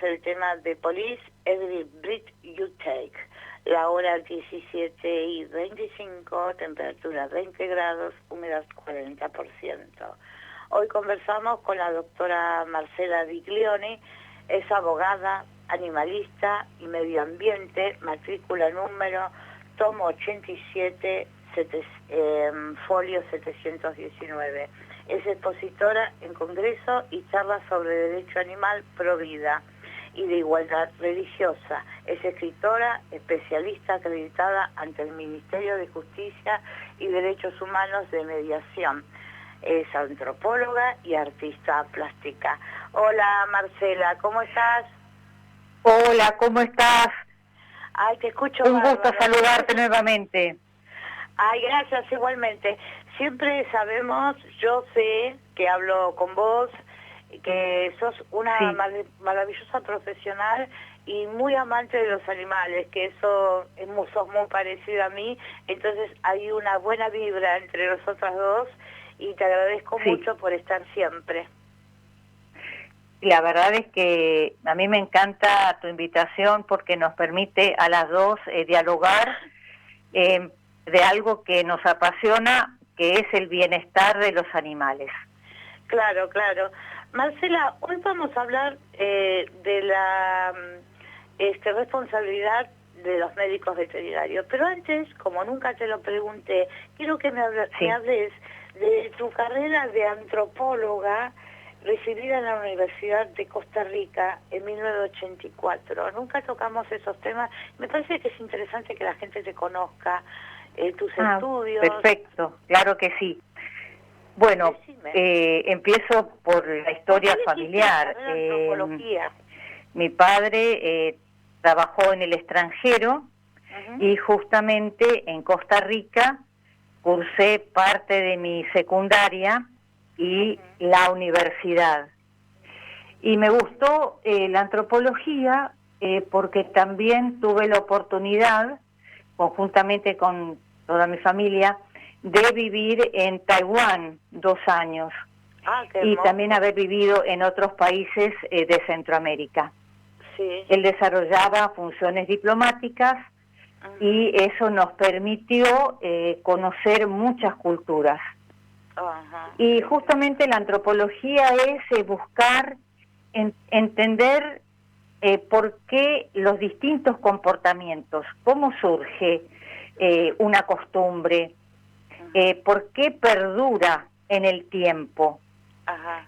el tema de Police, Every Breath You Take. La hora 17:25, temperatura 20 grados, humedad 40%. Hoy conversamos con la doctora Marcela Viglioni, es abogada, animalista y medio ambiente, matrícula número, tomo 87, folio 719. Es expositora en congreso y charlas sobre derecho animal pro vida y de igualdad religiosa. Es escritora, especialista acreditada ante el Ministerio de Justicia y Derechos Humanos de Mediación. Es antropóloga y artista plástica. Hola Marcela, ¿cómo estás? Hola, ¿cómo estás? Ay, te escucho Un bárbaro. gusto saludarte nuevamente. Ay, gracias, igualmente. Siempre sabemos, yo sé que hablo con vos, que sos una Sí. maravillosa profesional y muy amante de los animales, que eso sos muy parecida a mí, entonces hay una buena vibra entre nosotras dos y te agradezco Sí. mucho por estar siempre. La verdad es que a mí me encanta tu invitación porque nos permite a las dos dialogar de algo que nos apasiona, que es el bienestar de los animales. Claro, claro. Marcela, hoy vamos a hablar de la responsabilidad de los médicos veterinarios. Pero antes, como nunca te lo pregunté, quiero que me hables de tu carrera de antropóloga recibida en la Universidad de Costa Rica en 1984. Nunca tocamos esos temas. Me parece que es interesante que la gente te conozca, tus estudios. Perfecto, claro que sí. Bueno, empiezo por la historia familiar. Antropología. Mi padre trabajó en el extranjero y justamente en Costa Rica cursé parte de mi secundaria y la universidad. Y me gustó la antropología porque también tuve la oportunidad, conjuntamente con toda mi familia, de vivir en Taiwán 2 años y también haber vivido en otros países de Centroamérica. Sí. Él desarrollaba funciones diplomáticas y eso nos permitió conocer muchas culturas. Y justamente la antropología es buscar entender por qué los distintos comportamientos, cómo surge una costumbre, por qué perdura en el tiempo.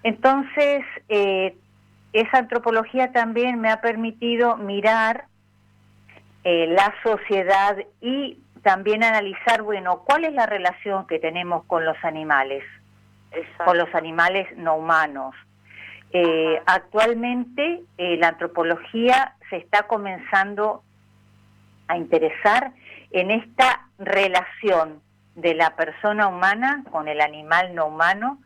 Entonces, esa antropología también me ha permitido mirar la sociedad y también analizar, bueno, cuál es la relación que tenemos con los animales, con los animales no humanos. Actualmente la antropología se está comenzando a interesar en esta relación de la persona humana con el animal no humano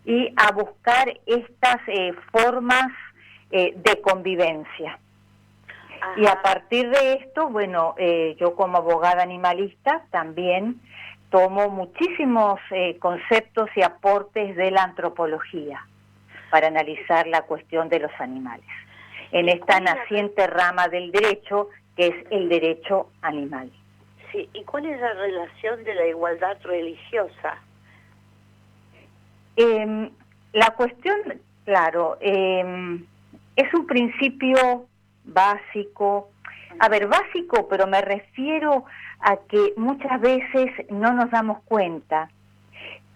y a buscar estas formas de convivencia. Y a partir de esto, bueno, yo como abogada animalista también tomo muchísimos conceptos y aportes de la antropología para analizar la cuestión de los animales, en esta naciente rama del derecho que es el derecho animal. Sí, ¿y cuál es la relación de la igualdad religiosa? La cuestión, claro, es un principio básico, básico, pero me refiero a que muchas veces no nos damos cuenta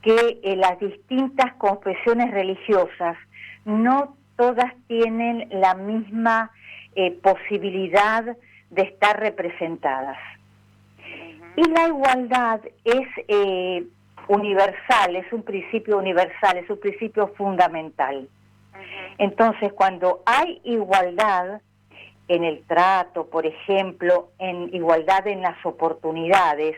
que las distintas confesiones religiosas no todas tienen la misma posibilidad de estar representadas. Y la igualdad es universal, es un principio universal, es un principio fundamental. Entonces, cuando hay igualdad en el trato, por ejemplo, en igualdad en las oportunidades,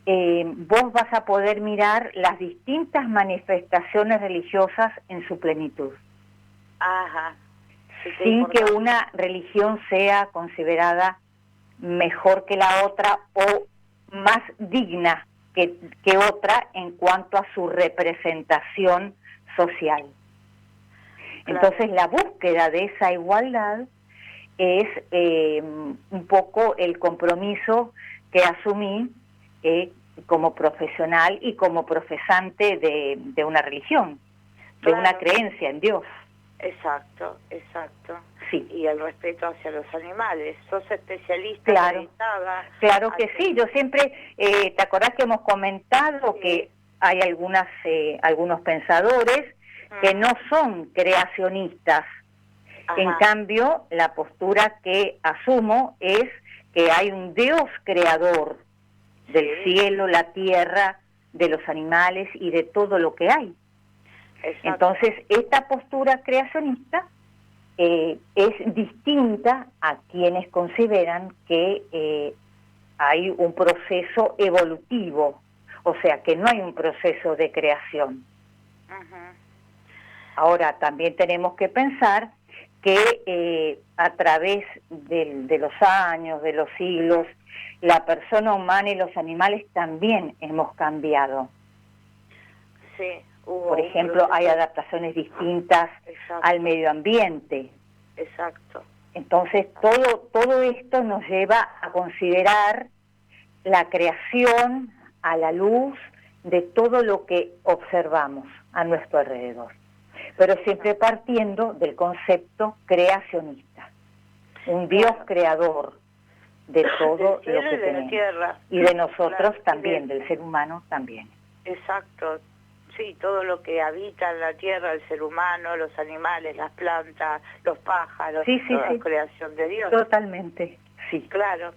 vos vas a poder mirar las distintas manifestaciones religiosas en su plenitud. Sin que una religión sea considerada mejor que la otra o más digna que otra en cuanto a su representación social. Entonces la búsqueda de esa igualdad es un poco el compromiso que asumí como profesional y como profesante de una religión, de una creencia en Dios. Exacto, exacto. Sí. Y el respeto hacia los animales. ¿Sos especialista? Claro, acreditada? claro que sí. Yo siempre, ¿te acordás que hemos comentado que hay algunos pensadores que no son creacionistas? Ajá. En cambio, la postura que asumo es que hay un Dios creador del cielo, la tierra, de los animales y de todo lo que hay. Exacto. Entonces, esta postura creacionista es distinta a quienes consideran que hay un proceso evolutivo, o sea, que no hay un proceso de creación. Ahora, también tenemos que pensar que a través de los años, de los siglos, la persona humana y los animales también hemos cambiado. Sí. Por ejemplo, hay adaptaciones distintas al medio ambiente. Exacto. Entonces, todo esto nos lleva a considerar la creación a la luz de todo lo que observamos a nuestro alrededor, pero siempre partiendo del concepto creacionista, un Dios creador de todo lo que tenemos, la tierra. Y de nosotros también, del ser humano también. Exacto. Sí, todo lo que habita en la tierra, el ser humano, los animales, las plantas, los pájaros, toda la creación de Dios. Totalmente, sí. Claro.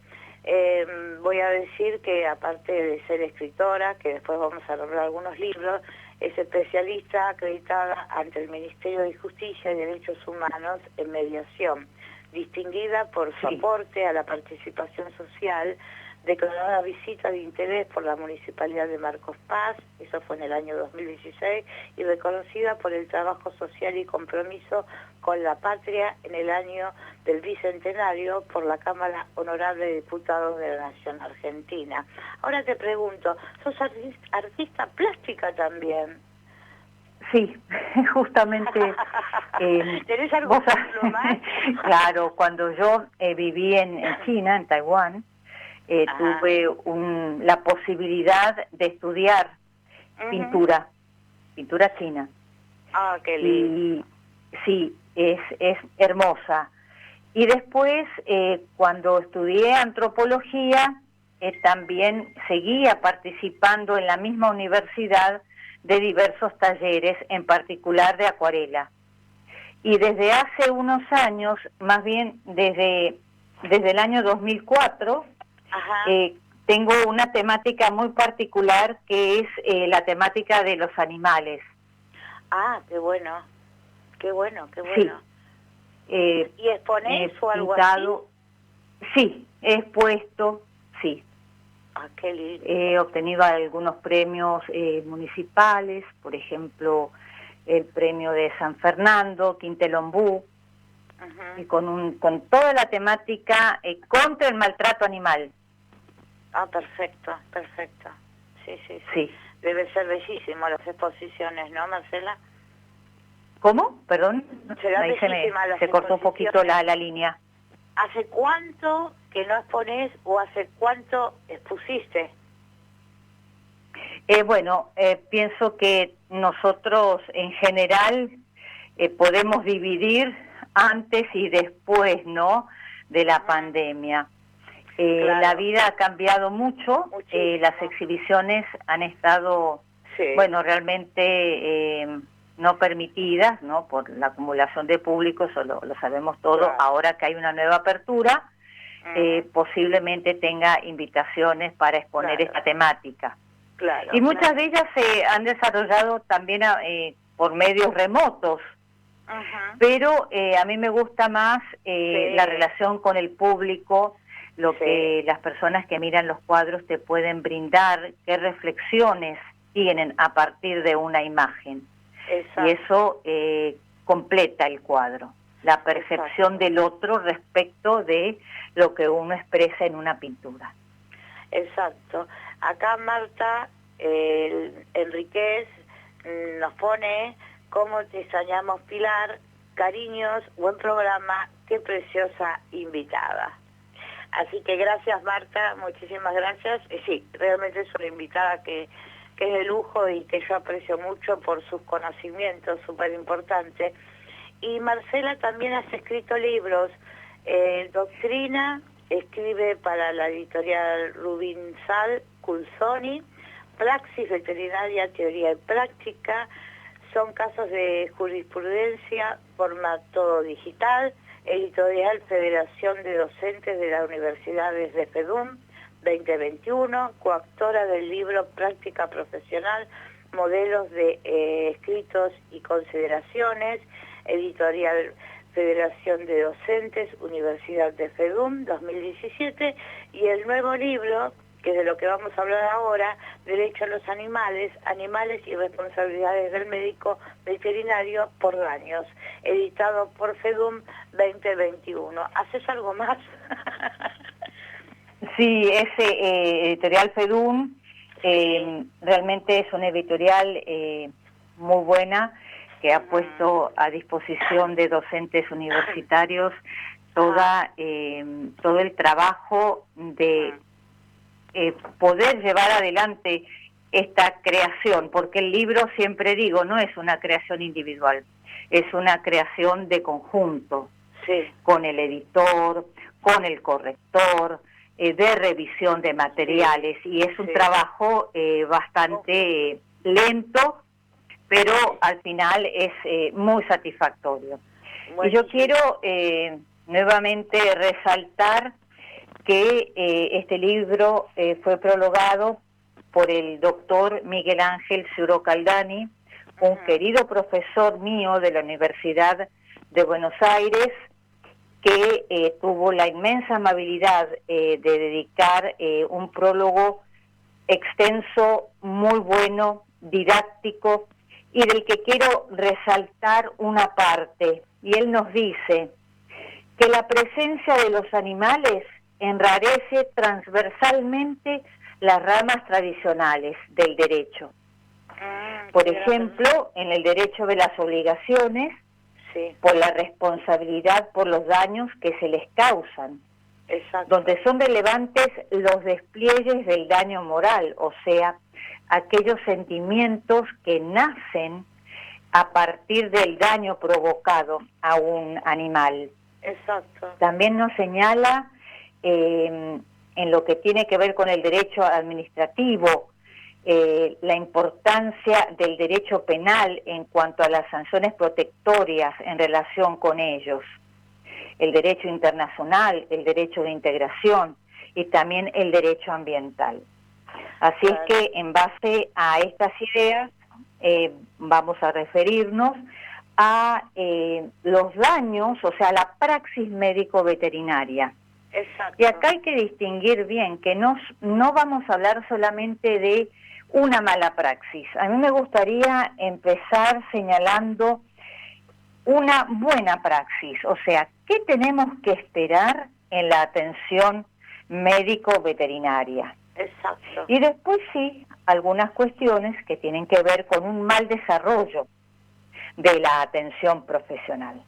Voy a decir que aparte de ser escritora, que después vamos a nombrar algunos libros, es especialista acreditada ante el Ministerio de Justicia y Derechos Humanos en mediación, distinguida por su aporte a la participación social, declarada visita de interés por la Municipalidad de Marcos Paz, eso fue en el año 2016, y reconocida por el trabajo social y compromiso con la patria en el año del Bicentenario por la Cámara Honorable de Diputados de la Nación Argentina. Ahora te pregunto, ¿sos artista plástica también? Sí, justamente. ¿Tenés algún ejemplo más? Claro, cuando yo viví en China, en Taiwán, tuve la posibilidad de estudiar pintura china. Ah, qué lindo. Y sí, es hermosa. Y después, cuando estudié antropología, también seguía participando en la misma universidad de diversos talleres, en particular de acuarela. Y desde hace unos años, más bien desde el año 2004, tengo una temática muy particular que es la temática de los animales. Ah, qué bueno, qué bueno, qué bueno. Sí. ¿Y exponés o algo así? Sí, he expuesto, sí. Ah, qué lindo. He obtenido algunos premios municipales, por ejemplo, el premio de San Fernando, Quintelombú, y con toda la temática contra el maltrato animal. Ah, perfecto, perfecto. Sí. Debe ser bellísimo las exposiciones, ¿no, Marcela? ¿Cómo? Perdón. Será bellísima las se cortó un poquito la línea. ¿Hace cuánto que no exponés o hace cuánto expusiste? Bueno, pienso que nosotros en general podemos dividir antes y después, ¿no?, de la pandemia. La vida ha cambiado mucho, las exhibiciones han estado, bueno, realmente no permitidas, ¿no?, por la acumulación de público, eso lo sabemos todo. Ahora que hay una nueva apertura, posiblemente tenga invitaciones para exponer esta temática. Y muchas de ellas se han desarrollado también por medios remotos, pero a mí me gusta más la relación con el público, lo que las personas que miran los cuadros te pueden brindar, qué reflexiones tienen a partir de una imagen. Y eso completa el cuadro, la percepción del otro respecto de lo que uno expresa en una pintura. Exacto. Acá Marta Enríquez nos pone: ¿cómo te extrañamos, Pilar? cariños, buen programa, qué preciosa invitada. Así que gracias, Marta, muchísimas gracias. Sí, realmente es una invitada que es de lujo y que yo aprecio mucho por sus conocimientos, súper importantes. Y Marcela también has escrito libros, Doctrina, escribe para la editorial Rubinsal Curzoni, Praxis Veterinaria, Teoría y Práctica, son casos de jurisprudencia, formato digital, editorial Federación de Docentes de las Universidades de FEDUM 2021, coautora del libro Práctica Profesional, Modelos de Escritos y Consideraciones, editorial Federación de Docentes, Universidad de FEDUM 2017, y el nuevo libro, que es de lo que vamos a hablar ahora, Derecho a los Animales, Animales y Responsabilidades del Médico Veterinario por Daños, editado por FEDUM 2021. ¿Haces algo más? Sí, ese editorial FEDUM realmente es una editorial muy buena, que ha puesto a disposición de docentes universitarios todo el trabajo de poder llevar adelante esta creación, porque el libro, siempre digo, no es una creación individual, es una creación de conjunto, con el editor, con el corrector, de revisión de materiales, y es un trabajo bastante lento, pero al final es muy satisfactorio. Y yo quiero nuevamente resaltar que este libro fue prologado por el doctor Miguel Ángel Suro Caldani, un querido profesor mío de la Universidad de Buenos Aires, que tuvo la inmensa amabilidad de dedicar un prólogo extenso, muy bueno, didáctico, y del que quiero resaltar una parte. Y él nos dice que la presencia de los animales enrarece transversalmente las ramas tradicionales del derecho. Por ejemplo, en el derecho de las obligaciones, por la responsabilidad por los daños que se les causan, donde son relevantes los despliegues del daño moral, o sea, aquellos sentimientos que nacen a partir del daño provocado a un animal. También nos señala en lo que tiene que ver con el derecho administrativo, la importancia del derecho penal en cuanto a las sanciones protectorias en relación con ellos, el derecho internacional, el derecho de integración y también el derecho ambiental. Así es que en base a estas ideas vamos a referirnos a los daños, o sea, la praxis médico-veterinaria. Y acá hay que distinguir bien que no vamos a hablar solamente de una mala praxis. A mí me gustaría empezar señalando una buena praxis, o sea, ¿qué tenemos que esperar en la atención médico-veterinaria? Y después sí, algunas cuestiones que tienen que ver con un mal desarrollo de la atención profesional.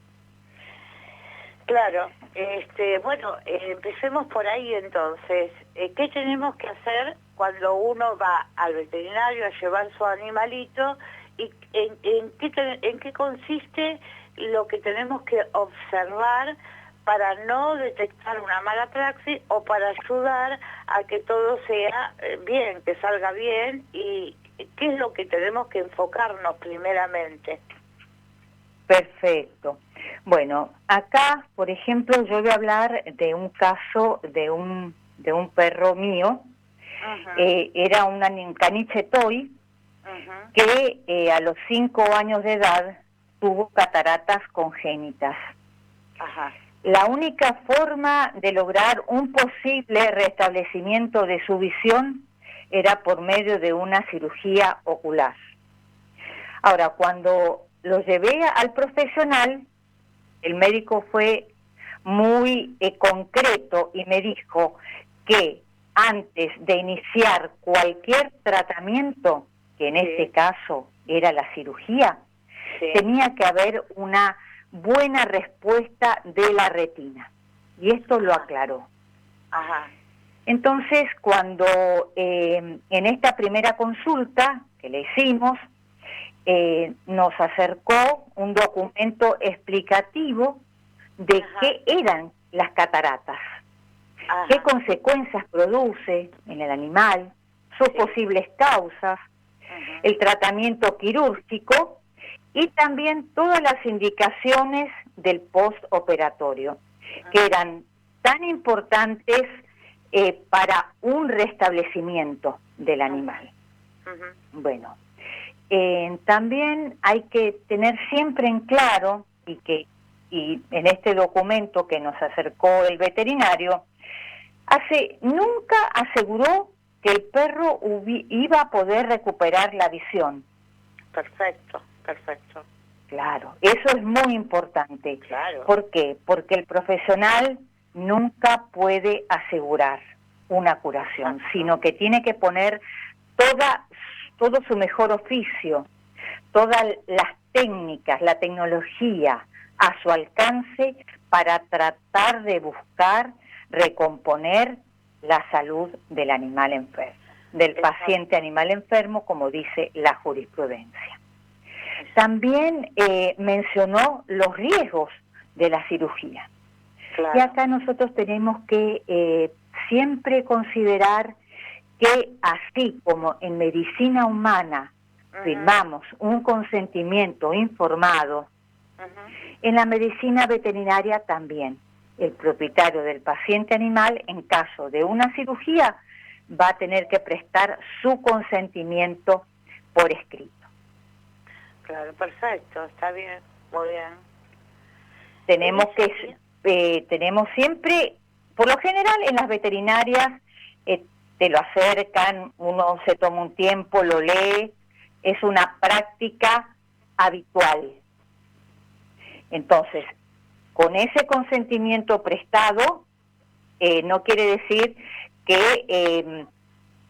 Claro, bueno, empecemos por ahí entonces. ¿Qué tenemos que hacer cuando uno va al veterinario a llevar su animalito? ¿Y en qué consiste lo que tenemos que observar para no detectar una mala praxis o para ayudar a que todo sea bien, que salga bien? ¿Y qué es lo que tenemos que enfocarnos primeramente? Perfecto. Bueno, acá, por ejemplo, yo voy a hablar de un caso de un perro mío. Era un caniche toy que a los 5 años de edad tuvo cataratas congénitas. La única forma de lograr un posible restablecimiento de su visión era por medio de una cirugía ocular. Ahora, cuando lo llevé al profesional, el médico fue muy concreto y me dijo que antes de iniciar cualquier tratamiento, que en este caso era la cirugía, tenía que haber una buena respuesta de la retina. Y esto lo aclaró. Ajá. Entonces, cuando en esta primera consulta que le hicimos, nos acercó un documento explicativo de qué eran las cataratas, qué consecuencias produce en el animal, sus posibles causas, el tratamiento quirúrgico y también todas las indicaciones del postoperatorio, que eran tan importantes para un restablecimiento del animal. Bueno, también hay que tener siempre en claro, y en este documento que nos acercó el veterinario, nunca aseguró que el perro iba a poder recuperar la visión. Perfecto, perfecto. Claro, eso es muy importante. Claro. ¿Por qué? Porque el profesional nunca puede asegurar una curación, sino que tiene que poner todo su mejor oficio, todas las técnicas, la tecnología a su alcance para tratar de buscar recomponer la salud del animal enfermo, del paciente animal enfermo, como dice la jurisprudencia. También mencionó los riesgos de la cirugía. Claro. Y acá nosotros tenemos que siempre considerar que así como en medicina humana firmamos un consentimiento informado, en la medicina veterinaria también. El propietario del paciente animal, en caso de una cirugía, va a tener que prestar su consentimiento por escrito. Claro, perfecto, está bien, muy bien. Tenemos siempre, por lo general en las veterinarias, te lo acercan, uno se toma un tiempo, lo lee, es una práctica habitual. Entonces, con ese consentimiento prestado, no quiere decir que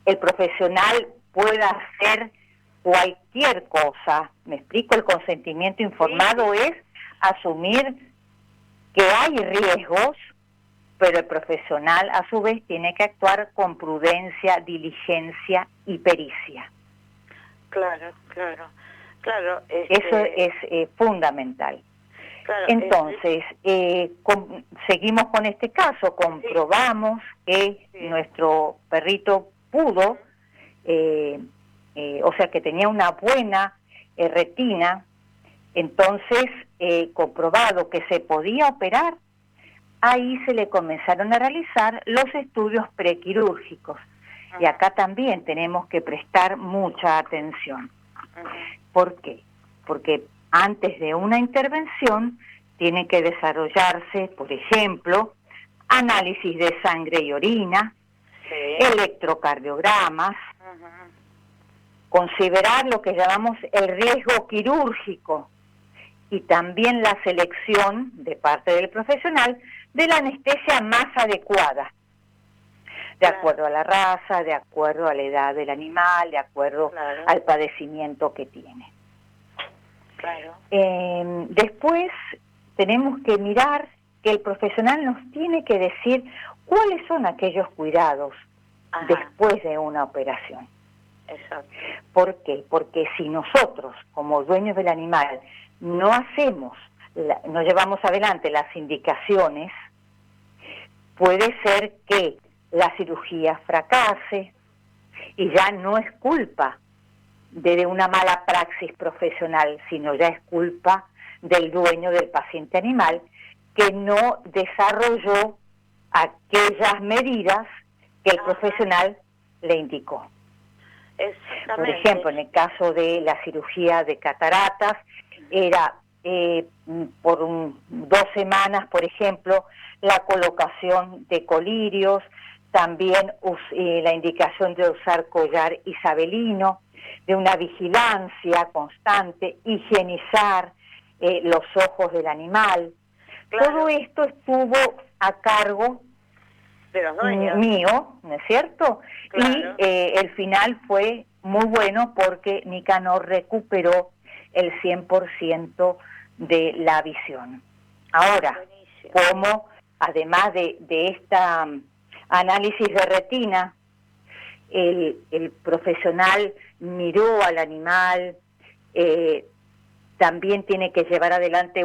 el profesional pueda hacer cualquier cosa. ¿Me explico? El consentimiento informado es asumir que hay riesgos, pero el profesional a su vez tiene que actuar con prudencia, diligencia y pericia. Claro, claro, claro. Eso es fundamental. Claro, entonces, seguimos con este caso, comprobamos que nuestro perrito pudo, o sea que tenía una buena retina, entonces comprobado que se podía operar, ahí se le comenzaron a realizar los estudios prequirúrgicos. Y acá también tenemos que prestar mucha atención. ¿Por qué? Porque antes de una intervención tiene que desarrollarse, por ejemplo, análisis de sangre y orina, electrocardiogramas, considerar lo que llamamos el riesgo quirúrgico y también la selección de parte del profesional de la anestesia más adecuada, de acuerdo a la raza, de acuerdo a la edad del animal, de acuerdo al padecimiento que tiene. Después tenemos que mirar que el profesional nos tiene que decir cuáles son aquellos cuidados después de una operación. Exacto. ¿Por qué? Porque si nosotros, como dueños del animal, no llevamos adelante las indicaciones, puede ser que la cirugía fracase y ya no es culpa de una mala praxis profesional, sino ya es culpa del dueño del paciente animal que no desarrolló aquellas medidas que el profesional le indicó. Por ejemplo, en el caso de la cirugía de cataratas, era por 2 semanas, por ejemplo, la colocación de colirios, también la indicación de usar collar isabelino, de una vigilancia constante, higienizar los ojos del animal. Todo esto estuvo a cargo mío, ¿no es cierto? Y el final fue muy bueno porque Nicanor recuperó el 100% de la visión. Ahora, como además de esta análisis de retina, el profesional miró al animal, también tiene que llevar adelante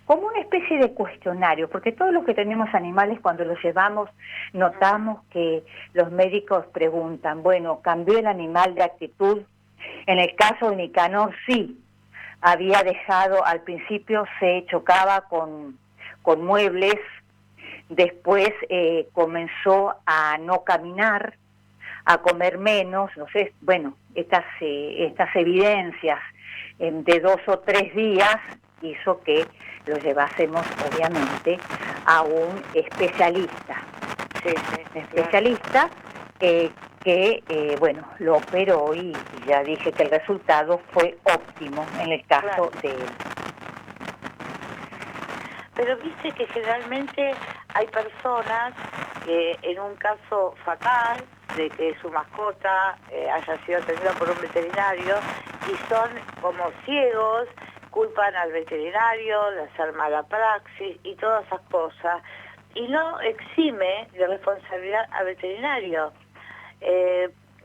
como una especie de cuestionario, porque todos los que tenemos animales, cuando los llevamos, notamos que los médicos preguntan, bueno, ¿cambió el animal de actitud? En el caso de Nicanor, sí, había dejado, al principio se chocaba con muebles, después comenzó a no caminar, a comer menos, no sé, bueno, estas evidencias de 2 o 3 días hizo que lo llevásemos, obviamente, a un especialista. Especialista que, bueno, lo operó y ya dije que el resultado fue óptimo en el caso de él. Pero viste que generalmente hay personas que en un caso fatal de que su mascota haya sido atendida por un veterinario y son como ciegos, culpan al veterinario de hacer mala praxis y todas esas cosas, y no exime de responsabilidad al veterinario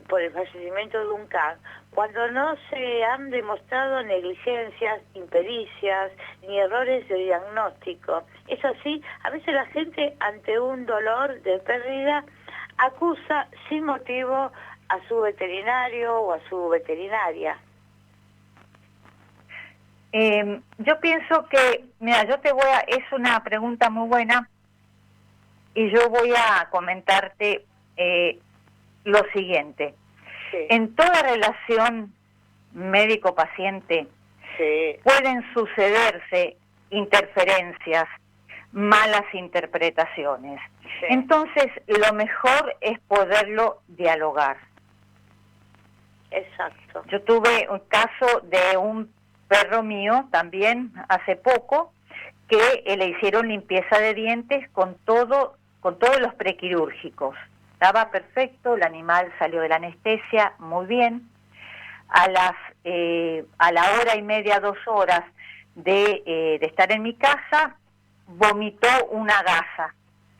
por el fallecimiento de un can, cuando no se han demostrado negligencias, impericias, ni errores de diagnóstico. Es así, a veces la gente ante un dolor de pérdida acusa sin motivo a su veterinario o a su veterinaria. Yo pienso que, mira, es una pregunta muy buena y yo voy a comentarte lo siguiente. Sí. En toda relación médico-paciente pueden sucederse interferencias, malas interpretaciones. Sí. Entonces, lo mejor es poderlo dialogar. Exacto. Yo tuve un caso de un perro mío también hace poco que le hicieron limpieza de dientes con todos los prequirúrgicos. Estaba perfecto, el animal salió de la anestesia muy bien. A la 1:30, 2 horas de estar en mi casa, vomitó una gasa.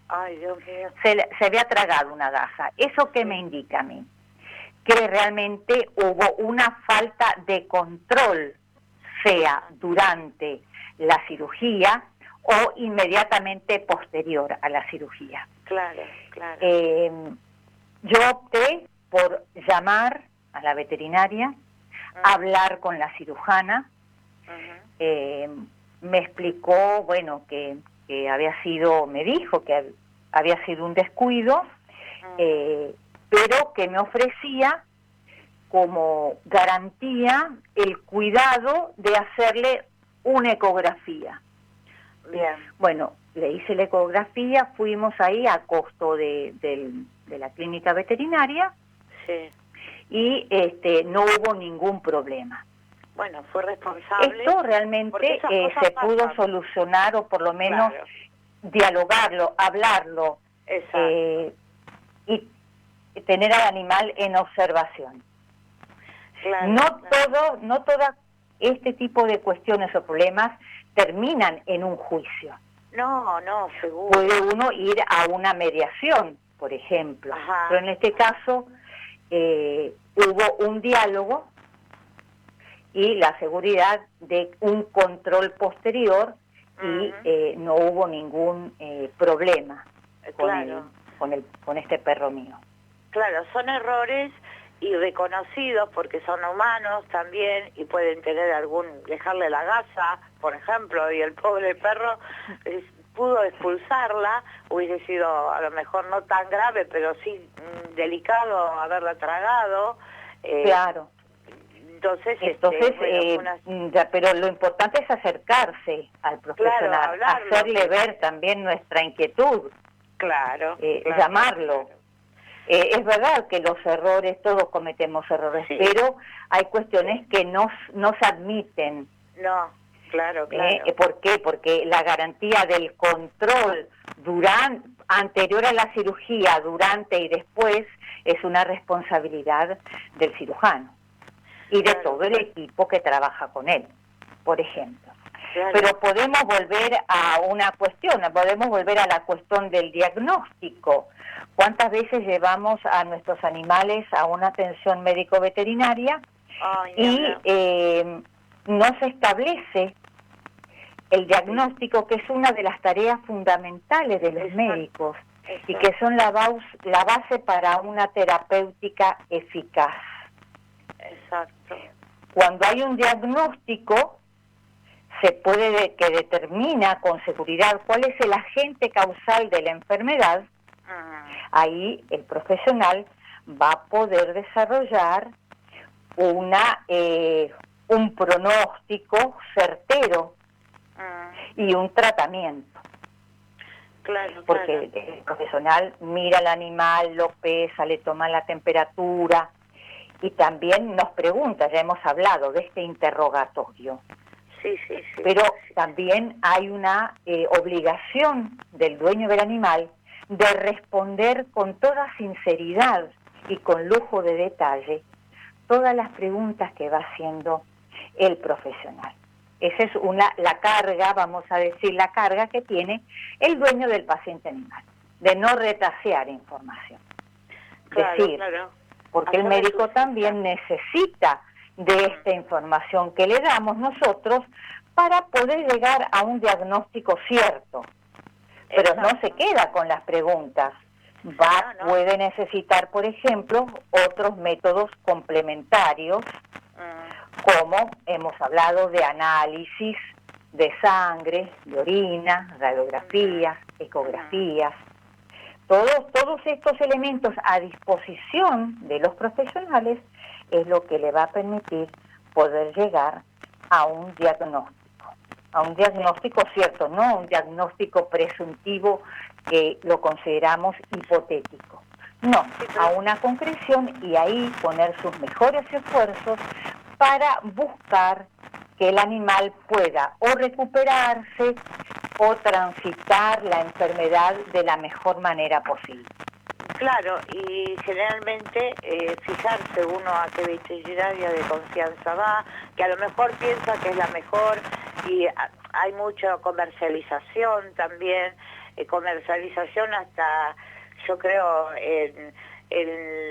Ay, Dios mío. Se había tragado una gasa. ¿Eso qué me indica a mí? Que realmente hubo una falta de control, sea durante la cirugía o inmediatamente posterior a la cirugía. Claro, claro. Yo opté por llamar a la veterinaria, hablar con la cirujana, me explicó, bueno, que me dijo que había sido un descuido, pero que me ofrecía como garantía el cuidado de hacerle una ecografía. Bien. Bueno, le hice la ecografía, fuimos ahí a costo de la clínica veterinaria. Sí. Y no hubo ningún problema. Bueno, fue responsable. Esto realmente se pudo solucionar, o por lo menos dialogarlo, hablarlo, y tener al animal en observación. Claro, no todo este tipo de cuestiones o problemas terminan en un juicio. No, seguro. Puede uno ir a una mediación, por ejemplo. Ajá. Pero en este caso hubo un diálogo y la seguridad de un control posterior y no hubo ningún problema con este perro mío. Claro, son errores y reconocidos porque son humanos también y pueden tener dejarle la gasa, por ejemplo, y el pobre perro pudo expulsarla, hubiese sido a lo mejor no tan grave, pero sí delicado haberla tragado. Claro. Entonces, pero lo importante es acercarse al profesional, claro, hacerle ver también nuestra inquietud, llamarlo. Es verdad que los errores, todos cometemos errores, pero hay cuestiones que no se admiten. No, claro. ¿Por qué? Porque la garantía del control anterior a la cirugía, durante y después, es una responsabilidad del cirujano y de todo el equipo que trabaja con él, por ejemplo. Claro. Pero podemos volver a una cuestión, podemos volver a la cuestión del diagnóstico. ¿Cuántas veces llevamos a nuestros animales a una atención médico-veterinaria y no se establece el diagnóstico, que es una de las tareas fundamentales de los médicos y que son la base para una terapéutica eficaz? Exacto. Cuando hay un diagnóstico, se puede que determina con seguridad cuál es el agente causal de la enfermedad. Ahí el profesional va a poder desarrollar un pronóstico certero y un tratamiento. Claro, porque el profesional mira al animal, lo pesa, le toma la temperatura y también nos pregunta, ya hemos hablado de este interrogatorio. Sí. Pero también hay una obligación del dueño del animal de responder con toda sinceridad y con lujo de detalle todas las preguntas que va haciendo el profesional. Esa es la carga, vamos a decir, la carga que tiene el dueño del paciente animal, de no retasear información. Claro. Porque el médico también necesita de esta información que le damos nosotros para poder llegar a un diagnóstico cierto. Pero no se queda con las preguntas. Puede necesitar, por ejemplo, otros métodos complementarios, como hemos hablado de análisis de sangre, de orina, radiografías, ecografías. Todos estos elementos a disposición de los profesionales es lo que le va a permitir poder llegar a un diagnóstico cierto, no un diagnóstico presuntivo que lo consideramos hipotético. No, a una concreción y ahí poner sus mejores esfuerzos para buscar que el animal pueda o recuperarse o transitar la enfermedad de la mejor manera posible. Claro, y generalmente fijarse uno a qué veterinaria de confianza va, que a lo mejor piensa que es la mejor, y hay mucha comercialización también, comercialización hasta, yo creo, en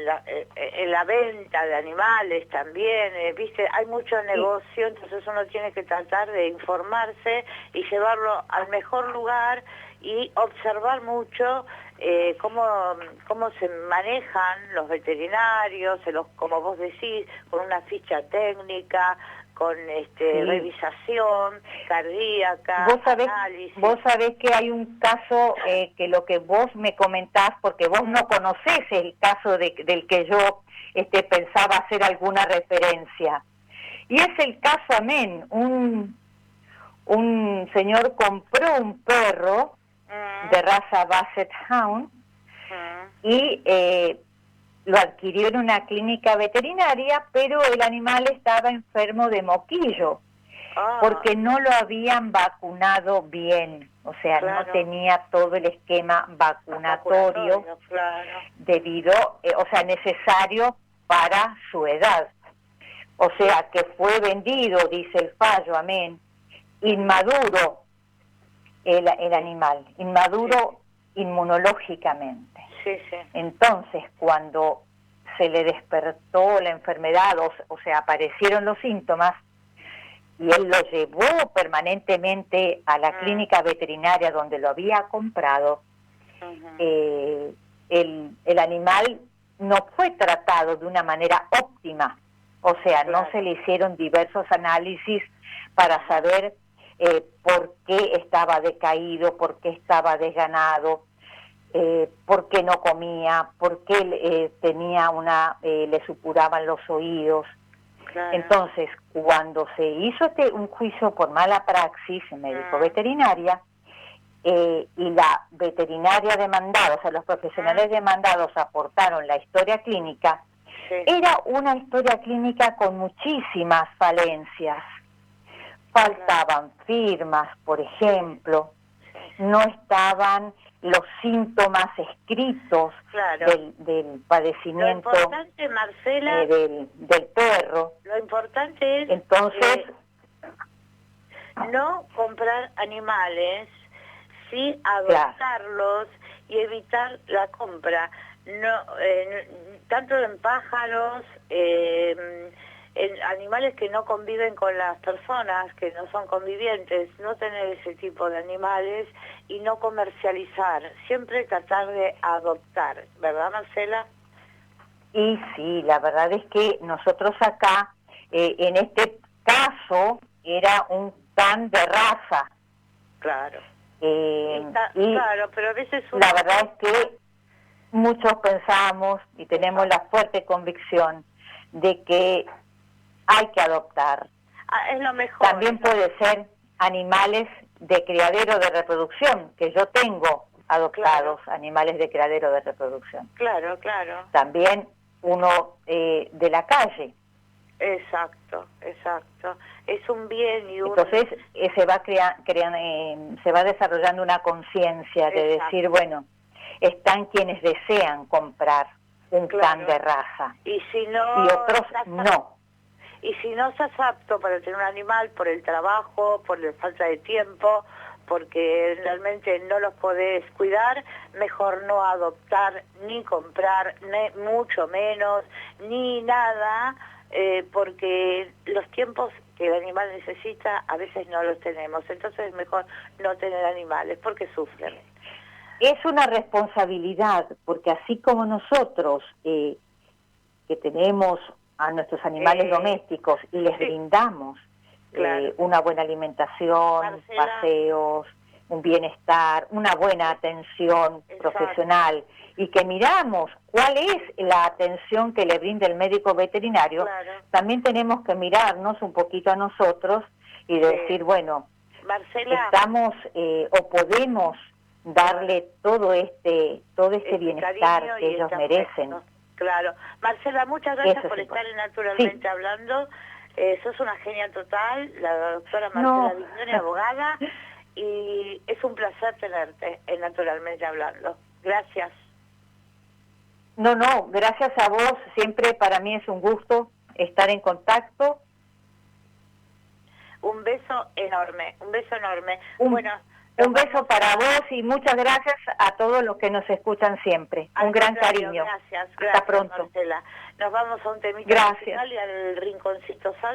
la venta de animales también, ¿viste? Hay mucho negocio, entonces uno tiene que tratar de informarse y llevarlo al mejor lugar y observar mucho cómo se manejan los veterinarios, como vos decís, con una ficha técnica, con revisación cardíaca, análisis. Vos sabés que hay un caso que lo que vos me comentás, porque vos no conocés el caso del que yo pensaba hacer alguna referencia. Y es el caso Amén. Un señor compró un perro de raza Basset Hound y lo adquirió en una clínica veterinaria, pero el animal estaba enfermo de moquillo, porque no lo habían vacunado bien, o sea, no tenía todo el esquema vacunatorio debido, necesario para su edad. O sea, que fue vendido, dice el fallo, amén, inmaduro el animal, inmaduro inmunológicamente. Entonces, cuando se le despertó la enfermedad, o sea, aparecieron los síntomas, y él lo llevó permanentemente a la clínica veterinaria donde lo había comprado, el animal no fue tratado de una manera óptima, o sea, no se le hicieron diversos análisis para saber por qué estaba decaído, por qué estaba desganado, por qué no comía, por qué tenía le supuraban los oídos. Entonces, cuando se hizo un juicio por mala praxis médico-veterinaria, y la veterinaria demandada, o sea, los profesionales demandados aportaron la historia clínica, era una historia clínica con muchísimas falencias. Faltaban firmas, por ejemplo, no estaban los síntomas escritos del padecimiento. Lo importante, Marcela, del perro. Lo importante es... Entonces, no comprar animales, sí adoptarlos y evitar la compra, no tanto en pájaros, en animales que no conviven con las personas, que no son convivientes, no tener ese tipo de animales y no comercializar, siempre tratar de adoptar, ¿verdad, Marcela? Y sí, la verdad es que nosotros acá, en este caso, era un can de raza. Claro. Y claro, pero a veces la verdad es que muchos pensamos y tenemos la fuerte convicción de que hay que adoptar. Es lo mejor. También puede ser animales de criadero de reproducción, que yo tengo adoptados, animales de criadero de reproducción. Claro, claro. También uno de la calle. Exacto, exacto. Es un bien y un... Entonces se va desarrollando una conciencia de decir, bueno, están quienes desean comprar un can de raza y si no, y otros no. Y si no estás apto para tener un animal por el trabajo, por la falta de tiempo, porque realmente no los podés cuidar, mejor no adoptar, ni comprar, ni mucho menos, ni nada, porque los tiempos que el animal necesita a veces no los tenemos. Entonces es mejor no tener animales porque sufren. Es una responsabilidad, porque así como nosotros que tenemos a nuestros animales domésticos y les brindamos una buena alimentación, Marcela, paseos, un bienestar, una buena atención profesional, y que miramos cuál es la atención que le brinda el médico veterinario, también tenemos que mirarnos un poquito a nosotros y decir, bueno, Marcela, estamos o podemos darle todo este bienestar que ellos merecen. Claro. Marcela, muchas gracias por estar en Naturalmente Hablando. Sos una genia total, la doctora Marcela Viglione, abogada, y es un placer tenerte en Naturalmente Hablando. Gracias. No, gracias a vos. Siempre para mí es un gusto estar en contacto. Un beso enorme, un beso enorme. Un beso para vos y muchas gracias a todos los que nos escuchan siempre. Un gran cariño. Gracias. Hasta pronto. Marcela. Nos vamos a un temita musical y al rinconcito sal.